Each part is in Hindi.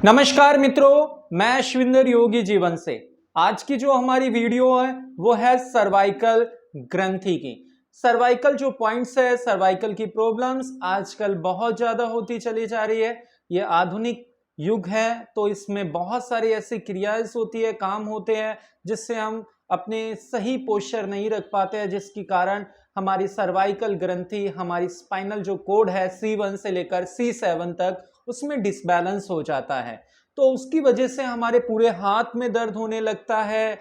नमस्कार मित्रों, मैं अश्विंदर योगी जीवन से। आज की जो हमारी वीडियो है वो है सर्वाइकल ग्रंथि की। सर्वाइकल जो पॉइंट्स है, सर्वाइकल की प्रॉब्लम्स आजकल बहुत ज्यादा होती चली जा रही है। ये आधुनिक युग है तो इसमें बहुत सारी ऐसी क्रियाएं होती है, काम होते हैं जिससे हम अपने सही पोस्चर नहीं रख पाते हैं, जिसके कारण हमारी सर्वाइकल ग्रंथि, हमारी स्पाइनल जो कोड है C1 से लेकर C7 तक, उसमें डिसबैलेंस हो जाता है। तो उसकी वजह से हमारे पूरे हाथ में दर्द होने लगता है,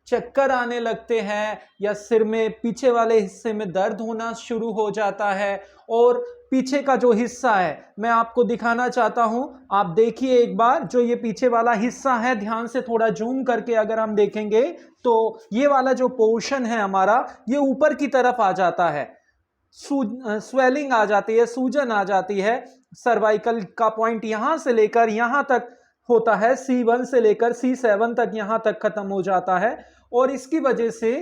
चक्कर आने लगते हैं, या सिर में पीछे वाले हिस्से में दर्द होना शुरू हो जाता है। और पीछे का जो हिस्सा है मैं आपको दिखाना चाहता हूं, आप देखिए एक बार। जो ये पीछे वाला हिस्सा है, ध्यान से थोड़ा जूम करके अगर हम देखेंगे तो ये वाला जो पोर्शन है हमारा, ये ऊपर की तरफ आ जाता है, स्वेलिंग आ जाती है, सूजन आ जाती है। सर्वाइकल का पॉइंट यहां से लेकर यहां तक होता है, C1 से लेकर C7 तक यहां तक खत्म हो जाता है। और इसकी वजह से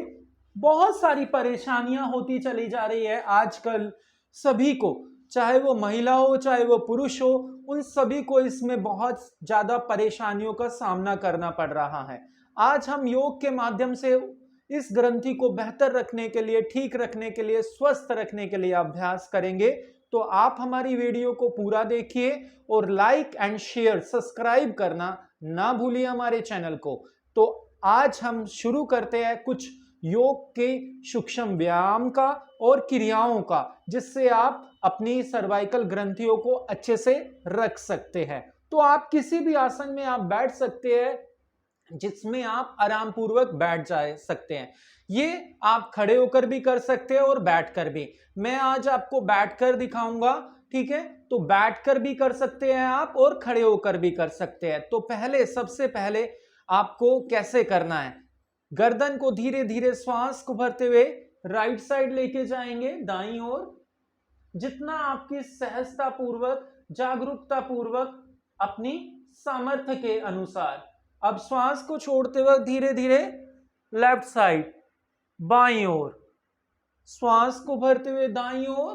बहुत सारी परेशानियां होती चली जा रही है आजकल सभी को, चाहे वो महिला हो चाहे वो पुरुष हो, उन सभी को इसमें बहुत ज्यादा परेशानियों का सामना करना पड़ रहा है। आज हम योग के माध्यम से इस ग्रंथि को बेहतर रखने के लिए, ठीक रखने के लिए, स्वस्थ रखने के लिए अभ्यास करेंगे। तो आप हमारी वीडियो को पूरा देखिए और लाइक एंड शेयर, सब्सक्राइब करना ना भूलिए हमारे चैनल को। तो आज हम शुरू करते हैं कुछ योग के सूक्ष्म व्यायाम का और क्रियाओं का, जिससे आप अपनी सर्वाइकल ग्रंथियों को अच्छे से रख सकते हैं। तो आप किसी भी आसन में आप बैठ सकते हैं जिसमें आप आराम पूर्वक बैठ जा सकते हैं। ये आप खड़े होकर भी कर सकते हैं और बैठकर भी। मैं आज आपको बैठकर दिखाऊंगा, ठीक है? तो बैठकर भी कर सकते हैं आप और खड़े होकर भी कर सकते हैं। तो सबसे पहले आपको कैसे करना है, गर्दन को धीरे धीरे श्वास को भरते हुए राइट साइड लेके जाएंगे, दाईं ओर, जितना आपकी सहजता पूर्वक, जागरूकता पूर्वक, अपनी सामर्थ्य के अनुसार। अब श्वास को छोड़ते वक्त धीरे धीरे लेफ्ट साइड, बाईं ओर, श्वास को भरते हुए दाईं ओर,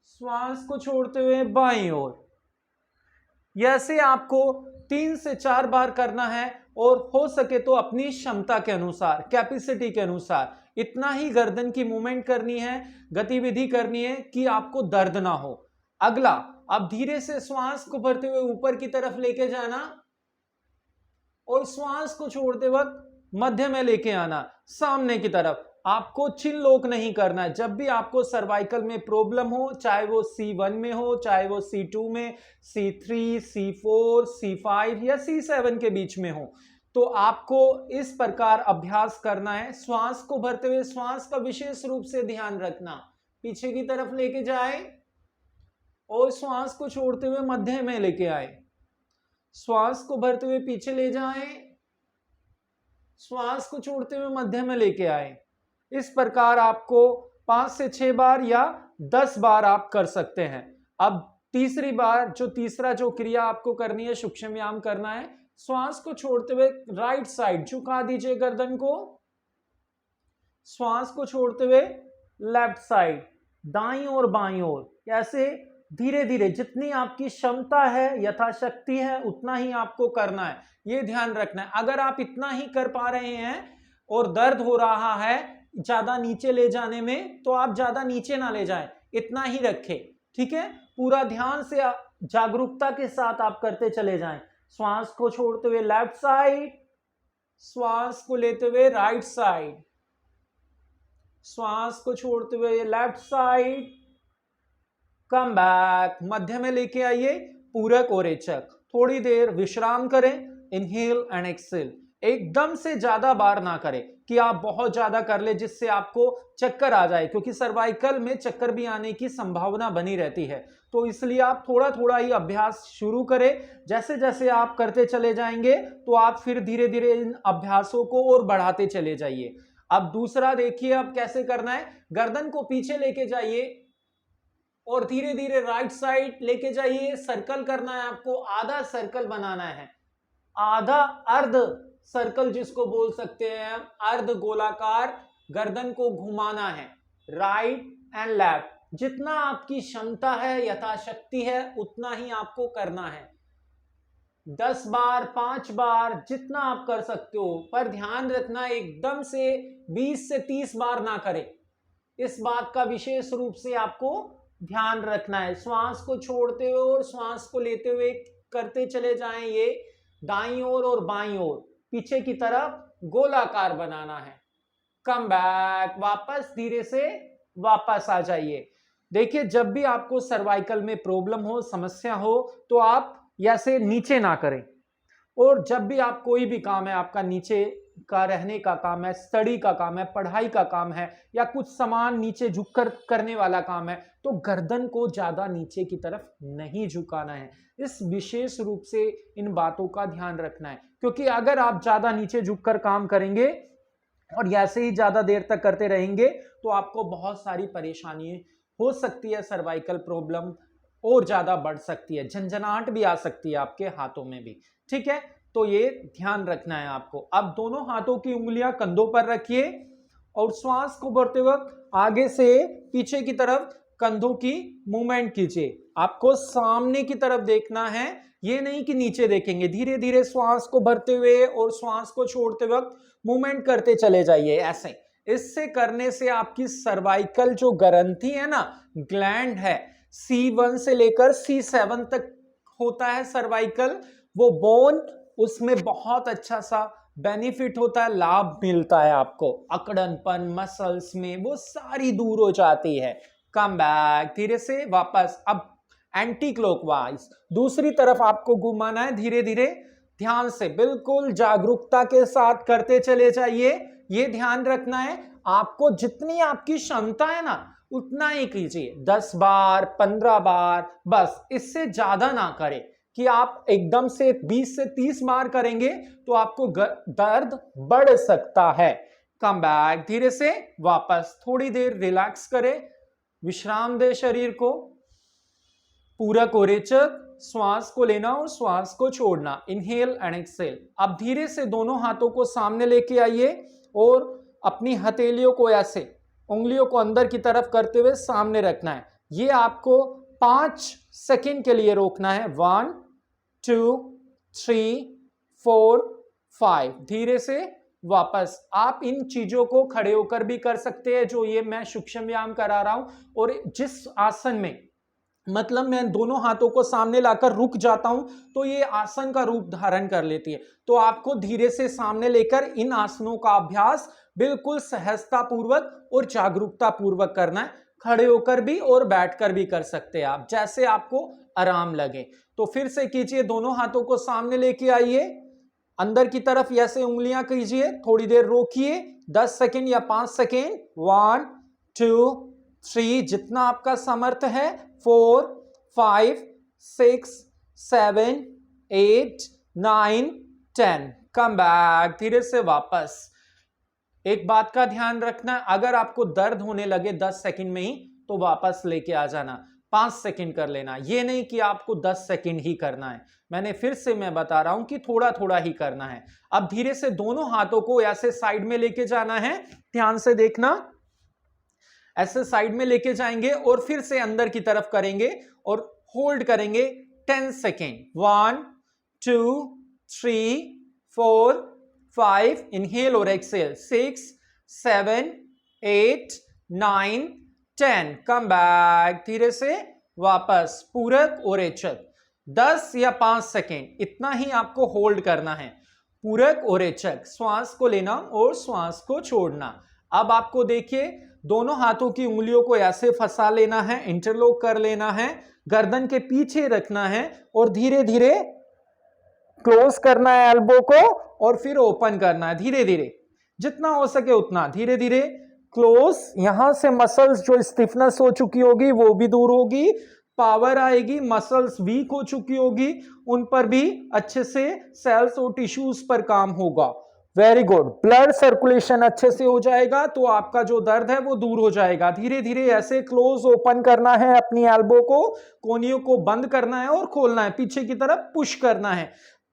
श्वास को छोड़ते हुए बाईं ओर। ऐसे आपको 3 से 4 बार करना है और हो सके तो अपनी क्षमता के अनुसार, कैपेसिटी के अनुसार इतना ही गर्दन की मूवमेंट करनी है, गतिविधि करनी है कि आपको दर्द ना हो। अगला, अब धीरे से श्वास को भरते हुए ऊपर की तरफ लेके जाना और श्वास को छोड़ते वक्त मध्य में लेके आना, सामने की तरफ। आपको चिन लोक नहीं करना है। जब भी आपको सर्वाइकल में प्रॉब्लम हो, चाहे वो C1 में हो, चाहे वो C2 में, C3, C4, C5 या C7 के बीच में हो, तो आपको इस प्रकार अभ्यास करना है। श्वास को भरते हुए श्वास का विशेष रूप से ध्यान रखना, पीछे की तरफ लेके जाए और श्वास को छोड़ते हुए मध्य में लेके आए, श्वास को भरते हुए पीछे ले जाएं, श्वास को छोड़ते हुए मध्य में लेके आए। इस प्रकार आपको 5 से 6 बार या 10 बार आप कर सकते हैं। अब तीसरा जो क्रिया आपको करनी है, सूक्ष्म व्यायाम करना है। श्वास को छोड़ते हुए राइट साइड झुका दीजिए गर्दन को, श्वास को छोड़ते हुए लेफ्ट साइड, दाईं और बाईं ओर। ऐसे धीरे धीरे जितनी आपकी क्षमता है, यथाशक्ति है, उतना ही आपको करना है। ये ध्यान रखना है। अगर आप इतना ही कर पा रहे हैं और दर्द हो रहा है ज्यादा नीचे ले जाने में, तो आप ज्यादा नीचे ना ले जाएं, इतना ही रखें, ठीक है? पूरा ध्यान से, जागरूकता के साथ आप करते चले जाएं। श्वास को छोड़ते हुए लेफ्ट साइड, श्वास को लेते हुए राइट साइड, श्वास को छोड़ते हुए लेफ्ट साइड, कम बैक, मध्य में लेके आइए, पूरक और रेचक। थोड़ी देर विश्राम करें, इनहेल एंड एक्सेल। एकदम से ज्यादा बार ना करें कि आप बहुत ज्यादा कर ले जिससे आपको चक्कर आ जाए, क्योंकि सर्वाइकल में चक्कर भी आने की संभावना बनी रहती है। तो इसलिए आप थोड़ा थोड़ा ही अभ्यास शुरू करें। जैसे जैसे आप करते चले जाएंगे तो आप फिर धीरे धीरे इन अभ्यासों को और बढ़ाते चले जाइए। अब दूसरा देखिए, अब कैसे करना है। गर्दन को पीछे लेके जाइए और धीरे धीरे राइट साइड लेके जाइए। सर्कल करना है आपको, आधा सर्कल बनाना है, आधा अर्ध सर्कल जिसको बोल सकते हैं हम, अर्ध गोलाकार गर्दन को घुमाना है, राइट एंड लेफ्ट। जितना आपकी क्षमता है, यथाशक्ति है, उतना ही आपको करना है। 10 बार, 5 बार, जितना आप कर सकते हो, पर ध्यान रखना एकदम से 20 से 30 बार ना करें। इस बात का विशेष रूप से आपको ध्यान रखना है। श्वास को छोड़ते हुए और श्वास को लेते हुए करते चले जाएं। ये दाईं ओर और बाईं ओर पीछे की तरफ गोलाकार बनाना है। कम बैक, वापस धीरे से वापस आ जाइए। देखिए, जब भी आपको सर्वाइकल में प्रॉब्लम हो, समस्या हो, तो आप ऐसे नीचे ना करें। और जब भी आप कोई भी काम है, आपका नीचे का रहने का काम है, स्टडी का काम है, पढ़ाई का काम है, या कुछ सामान नीचे झुककर करने वाला काम है, तो गर्दन को ज्यादा नीचे की तरफ नहीं झुकाना है। इस विशेष रूप से इन बातों का ध्यान रखना है, क्योंकि अगर आप ज्यादा नीचे झुककर काम करेंगे और ऐसे ही ज्यादा देर तक करते रहेंगे तो आपको बहुत सारी परेशानी हो सकती है। सर्वाइकल प्रॉब्लम और ज्यादा बढ़ सकती है, झंझनाहट भी आ सकती है आपके हाथों में भी। ठीक है, तो ये ध्यान रखना है आपको। अब दोनों हाथों की उंगलियां कंधों पर रखिए और श्वास को भरते वक्त आगे से पीछे की तरफ कंधों की मूवमेंट कीजिए। आपको सामने की तरफ देखना है, ये नहीं कि नीचे देखेंगे। धीरे धीरे श्वास को भरते हुए और श्वास को छोड़ते वक्त मूवमेंट करते चले जाइए ऐसे। इससे करने से आपकी सर्वाइकल जो ग्रंथि है ना, ग्लैंड है, C1 से लेकर C7 तक होता है सर्वाइकल, वो बोन, उसमें बहुत अच्छा सा बेनिफिट होता है, लाभ मिलता है आपको। अकड़नपन मसल्स में वो सारी दूर हो जाती है। कम बैक, धीरे से वापस। अब एंटी क्लॉकवाइज दूसरी तरफ आपको घुमाना है, धीरे धीरे ध्यान से, बिल्कुल जागरूकता के साथ करते चले जाइए। ये ध्यान रखना है आपको, जितनी आपकी क्षमता है ना उतना ही कीजिए। 10 बार, 15 बार, बस, इससे ज्यादा ना करें कि आप एकदम से 20 से 30 बार करेंगे तो आपको दर्द बढ़ सकता है। कम बैक, धीरे से वापस। थोड़ी देर रिलैक्स करें, विश्राम दे शरीर को। पूरक और रेचक, श्वास को लेना और श्वास को छोड़ना, इनहेल एंड एक्सहेल। अब धीरे से दोनों हाथों को सामने लेके आइए और अपनी हथेलियों को ऐसे, उंगलियों को अंदर की तरफ करते हुए सामने रखना है। ये आपको 5 सेकंड के लिए रोकना है। 1 2 3 4 5। धीरे से वापस। आप इन चीजों को खड़े होकर भी कर सकते हैं, जो ये मैं सूक्ष्म व्यायाम करा रहा हूं। और जिस आसन में, मतलब मैं दोनों हाथों को सामने लाकर रुक जाता हूं तो ये आसन का रूप धारण कर लेती है। तो आपको धीरे से सामने लेकर इन आसनों का अभ्यास बिल्कुल सहजता पूर्वक और जागरूकता पूर्वक करना है। खड़े होकर भी और बैठकर भी कर सकते हैं आप, जैसे आपको आराम लगे। तो फिर से कीजिए, दोनों हाथों को सामने लेके आइए, अंदर की तरफ ऐसे उंगलियां कीजिए, थोड़ी देर रोकिए, 10 सेकेंड या 5 सेकेंड। 1 2 3, जितना आपका समर्थ है। 4 5 6 7 8 9 10। कम बैक, धीरे से वापस। एक बात का ध्यान रखना, अगर आपको दर्द होने लगे 10 सेकंड में ही तो वापस लेके आ जाना, 5 सेकंड कर लेना। ये नहीं कि आपको 10 सेकंड ही करना है। मैंने फिर से मैं बता रहा हूं कि थोड़ा थोड़ा ही करना है। अब धीरे से दोनों हाथों को ऐसे साइड में लेके जाना है, ध्यान से देखना। ऐसे साइड में लेके जाएंगे और फिर से अंदर की तरफ करेंगे और होल्ड करेंगे 10 सेकेंड। 1 2 3 4 5, इनहेल और एक्सहेल। 6 7 8 9 10। कम बैक, धीरे से वापस। पूरक और रेचक 10 या 5 सेकेंड, इतना ही आपको होल्ड करना है। पूरक और रेचक, श्वास को लेना और श्वास को छोड़ना। अब आपको देखिए, दोनों हाथों की उंगलियों को ऐसे फंसा लेना है, इंटरलॉक कर लेना है, गर्दन के पीछे रखना है और धीरे धीरे क्लोज करना है एल्बो को और फिर ओपन करना है। धीरे धीरे, जितना हो सके उतना धीरे धीरे क्लोज। यहां से मसल्स जो स्टिफनेस हो चुकी होगी वो भी दूर होगी, पावर आएगी। मसल्स वीक हो चुकी होगी, उन पर भी अच्छे से सेल्स और टिश्यूज पर काम होगा। Very good. ब्लड सर्कुलेशन अच्छे से हो जाएगा तो आपका जो दर्द है वो दूर हो जाएगा। धीरे धीरे ऐसे क्लोज ओपन करना है अपनी एल्बो को, कोनियों को बंद करना है और खोलना है, पीछे की तरफ पुश करना है।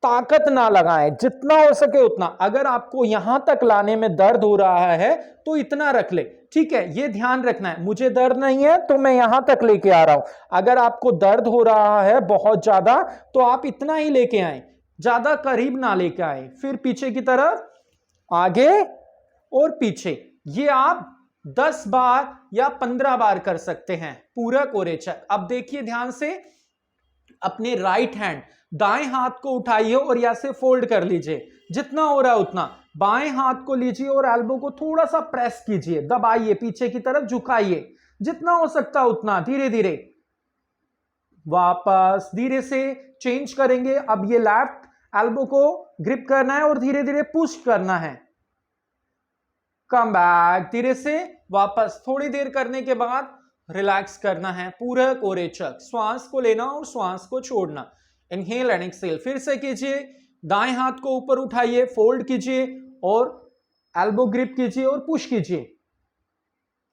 ताकत ना लगाएं, जितना हो सके उतना। अगर आपको यहां तक लाने में दर्द हो रहा है तो इतना रख ले, ठीक है। ये ध्यान रखना है, मुझे दर्द नहीं है तो मैं यहां तक लेके आ रहा हूं। अगर आपको दर्द हो रहा है बहुत ज्यादा तो आप इतना ही लेके आए, ज्यादा करीब ना लेके आए, फिर पीछे की तरफ, आगे और पीछे। ये आप 10 बार या 15 बार कर सकते हैं, पूरक और रेचक। अब देखिए ध्यान से, अपने राइट हैंड दाएं हाथ को उठाइए और ऐसे फोल्ड कर लीजिए, जितना हो रहा है उतना। बाएं हाथ को लीजिए और एल्बो को थोड़ा सा प्रेस कीजिए, दबाइए, पीछे की तरफ झुकाइए, जितना हो सकता है उतना, धीरे धीरे। वापस धीरे से चेंज करेंगे। अब ये लेफ्ट एल्बो को ग्रिप करना है और धीरे धीरे पुश करना है। कम बैक, धीरे से वापस। थोड़ी देर करने के बाद रिलैक्स करना है, पूरक और रेचक। श्वास को लेना और श्वास को छोड़ना, इनहेल एंड एक्सहेल। फिर से कीजिए, दाएं हाथ को ऊपर उठाइए, फोल्ड कीजिए और एल्बो ग्रिप कीजिए और पुश कीजिए।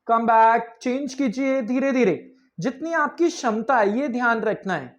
कम बैक, चेंज कीजिए धीरे धीरे, जितनी आपकी क्षमता है ये ध्यान रखना है।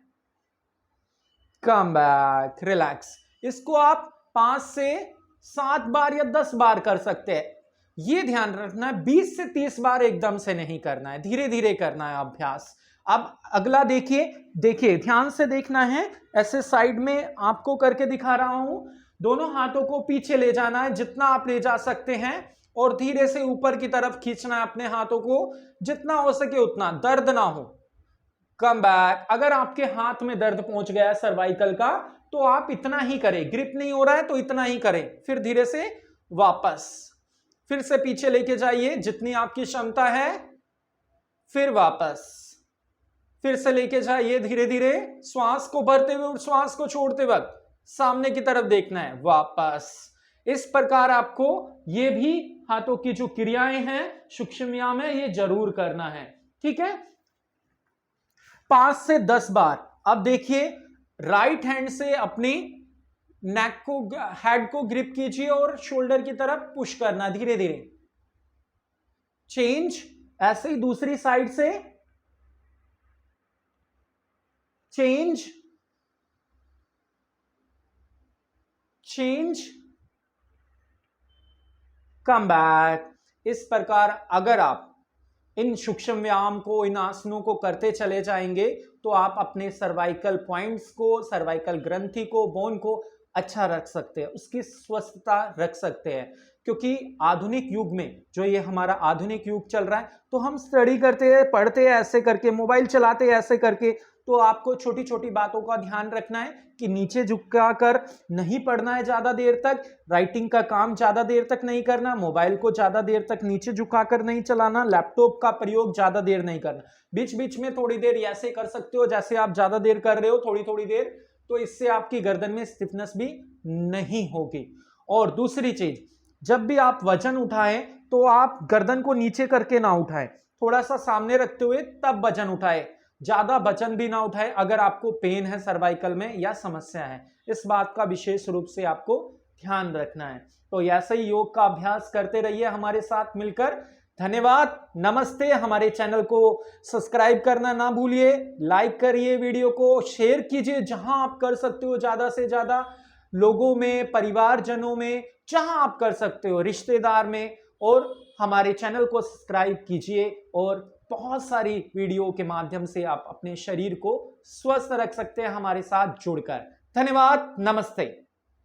Come back, relax. इसको आप 5 से 7 बार या 10 बार कर सकते हैं। ये ध्यान रखना है 20 से 30 बार एकदम से नहीं करना है, धीरे धीरे करना है अभ्यास। अब अगला देखिए, देखिए ध्यान से देखना है। ऐसे साइड में आपको करके दिखा रहा हूं। दोनों हाथों को पीछे ले जाना है जितना आप ले जा सकते हैं और धीरे से ऊपर की तरफ खींचना है अपने हाथों को, जितना हो सके उतना, दर्द ना हो। Come back. अगर आपके हाथ में दर्द पहुंच गया है सर्वाइकल का, तो आप इतना ही करें। ग्रिप नहीं हो रहा है तो इतना ही करें। फिर धीरे से वापस, फिर से पीछे लेके जाइए जितनी आपकी क्षमता है, फिर वापस, फिर से लेके जाइए धीरे धीरे। श्वास को भरते हुए और श्वास को छोड़ते वक्त सामने की तरफ देखना है, वापस। इस प्रकार आपको ये भी हाथों की जो क्रियाएं हैं, सूक्ष्म व्यायाम है, ये जरूर करना है, ठीक है। 5 से 10 बार। अब देखिए, राइट हैंड से अपनी नेक को, हेड को ग्रिप कीजिए और शोल्डर की तरफ पुश करना धीरे धीरे। चेंज, ऐसे ही दूसरी साइड से चेंज, चेंज, कम बैक। इस प्रकार अगर आप इन सूक्ष्म व्यायाम को, इन आसनों को करते चले जाएंगे तो आप अपने सर्वाइकल पॉइंट्स को, सर्वाइकल ग्रंथि को, बोन को अच्छा रख सकते हैं, उसकी स्वस्थता रख सकते हैं। क्योंकि आधुनिक युग में, जो ये हमारा आधुनिक युग चल रहा है, तो हम स्टडी करते हैं, पढ़ते हैं ऐसे करके, मोबाइल चलाते हैं ऐसे करके। तो आपको छोटी छोटी बातों का ध्यान रखना है कि नीचे झुका कर नहीं पढ़ना है ज्यादा देर तक, राइटिंग का काम ज्यादा देर तक नहीं करना, मोबाइल को ज्यादा देर तक नीचे झुकाकर नहीं चलाना, लैपटॉप का प्रयोग ज्यादा देर नहीं करना। बीच बीच में थोड़ी देर ऐसे कर सकते हो जैसे आप ज्यादा देर कर रहे हो, थोड़ी थोड़ी देर, तो इससे आपकी गर्दन में स्टिफनेस भी नहीं होगी। और दूसरी चीज, जब भी आप वजन उठाएं तो आप गर्दन को नीचे करके ना उठाएं, थोड़ा सा सामने रखते हुए तब वजन उठाएं। ज्यादा वजन भी ना उठाएं अगर आपको पेन है सर्वाइकल में या समस्या है। इस बात का विशेष रूप से आपको ध्यान रखना है। तो ऐसे ही योग का अभ्यास करते रहिए हमारे साथ मिलकर। धन्यवाद, नमस्ते। हमारे चैनल को सब्सक्राइब करना ना भूलिए, लाइक करिए, वीडियो को शेयर कीजिए जहां आप कर सकते हो, ज्यादा से ज्यादा लोगों में, परिवारजनों में, जहां आप कर सकते हो, रिश्तेदार में। और हमारे चैनल को सब्सक्राइब कीजिए और बहुत सारी वीडियो के माध्यम से आप अपने शरीर को स्वस्थ रख सकते हैं हमारे साथ जुड़कर। धन्यवाद, नमस्ते।